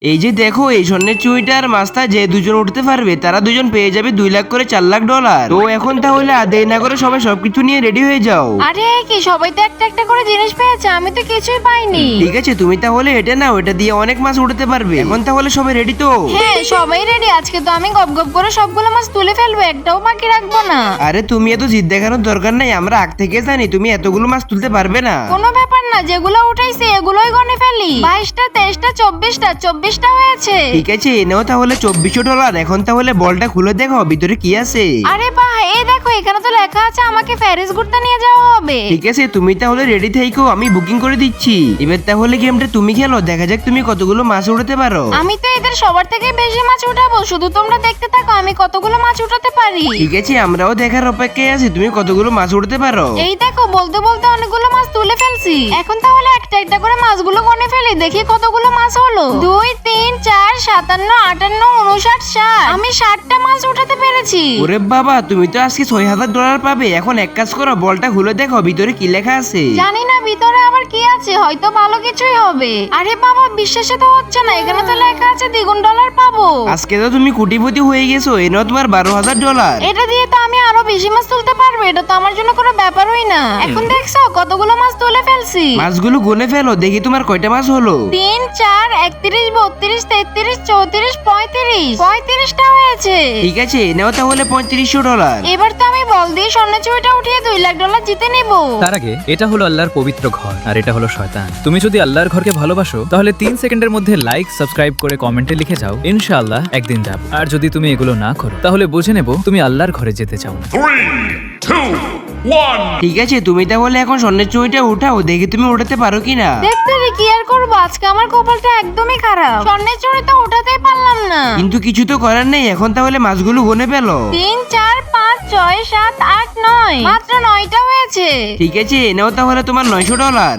এই যে দেখো, এই স্বর্ণের চুইটা আর মাছটা যে দুজন উঠতে পারবে তারা দুজন পেয়ে যাবে 2 লাখ করে 4 লাখ ডলার। তো এখন তাহলে আর দেরি না করে সবাই সবকিছু নিয়ে রেডি হয়ে যাও। আরে কি সবাই তো একটা একটা করে জিনিস পেয়েছে, আমি তো কিছুই পাইনি। ঠিক আছে, তুমি তাহলে এটা নাও, এটা দিয়ে অনেক মাছ উঠতে পারবে। এখন তাহলে সবাই রেডি তো? হ্যাঁ সবাই রেডি। আজকে তো আমি গপ গপ করে সবগুলো মাছ তুলে ফেলবো, একটাও বাকি রাখবো না। আরে তুমি এত জিদ দেখানোর দরকার নাই, আমরা আগ থেকে জানি তুমি এতগুলো মাছ তুলতে পারবে না। কোনো ব্যাপার না, যেগুলো উঠাইছে এগুলোই গনে ফেলি। 22টা 23টা 24টা হয়েছে। ঠিক আছে, এনেও তাহলে 2400 ডলার। এখন তাহলে বলটা খুলে দেখো ভিতরে কি আছে। আরে বাহ, এই দেখো এখানে তো লেখা আছে আমাকে প্যারিস ঘুরতে নিয়ে যাওয়া হবে। ঠিক আছে, তুমি তাহলে রেডি থেকো, আমি বুকিং করে দিচ্ছি। এবার তাহলে গেমটা তুমি খেলো, দেখা যাক তুমি কতগুলো মাছ উঠাতে পারো। আমি তো এদের সবার থেকে বেশি মাছ উঠাবো, শুধু তোমরা দেখতে থাকো আমি কতগুলো মাছ উঠাতে পারি। ঠিক আছে, আমরাও দেখার অপেক্ষায় আছি তুমি কতগুলো মাছ উঠাতে পারো। এই দেখো বলতে বলতে অনেকগুলো মাছ তুলে ফেলছি। এখন তাহলে একটা একটা করে মাছগুলো গনে ফেলি, দেখি কতগুলো মাছ হলো। 2 3 4 57 58 59 60। আমি 60টা মাছ উঠাতে পেরেছি। ওরে বাবা, তুমি তো আজকে 6000 ডলার পাবে। এখন এক কাজ করো, বলটা খুলে দেখো ভিতরে কি লেখা আছে। জানি না ভিতরে আবার কি আছে, হয়তো ভালো কিছুই হবে। আরে বাবা, বিশ্বাসে তো হচ্ছে না, এখানে তো লেখা আছে দ্বিগুণ ডলার পাবো। আজকে তো তুমি কোটিপতি হয়ে গেছো, এনেও তোমার 12000 ডলার। এটা দিয়ে তো আমি আরো বেশি মাছ তুলতে পারবো, এটা তো আমার জন্য কোনো ব্যাপারই না। এখন দেখছো কতগুলো মাছ তুলে ফেলছি। মাছগুলো গুনে ফেলো, দেখি তোমার কয়টা মাছ হলো। 3 4 31 32 33 34 35 35টা হয়েছে। ঠিক আছে, এনেও তাহলে 3500 ডলার। এবার তো আমি বল দিয়ে স্বর্ণের চুড়িটা উঠিয়ে 2 লাখ ডলার জিতে নেব। তার আগে এটা হলো আল্লাহর পবিত্র ঘর আর এটা হলো শয়তান। তুমি যদি আল্লাহর ঘরকে ভালোবাসো তাহলে 3 সেকেন্ডের মধ্যে লাইক সাবস্ক্রাইব করে কমেন্টে লিখে যাও ইনশাআল্লাহ একদিন যাব। আর যদি তুমি এগুলো না করো তাহলে বুঝে নেব তুমি আল্লাহর ঘরে যেতে চাও না। 3, 2, 1. ঠিক আছে, তুমি তাহলে এখন স্বর্ণের চুইটা উঠাও, দেখি তুমি উঠাতে পারো কিনা। দেখতে রে কি আর করবো, আজকে আমার কপালটা একদমই খারাপ। স্বর্ণের চুড়ি তো উঠাতেই পারলাম না। কিন্তু কিছু তো করার নেই, এখন তাহলে মাছগুলো গুনে ফেলো। 3 4 5 6 7 8 9, মাত্র 9টা হয়েছে। ঠিক আছে, এনেও তাহলে তোমার 900 ডলার।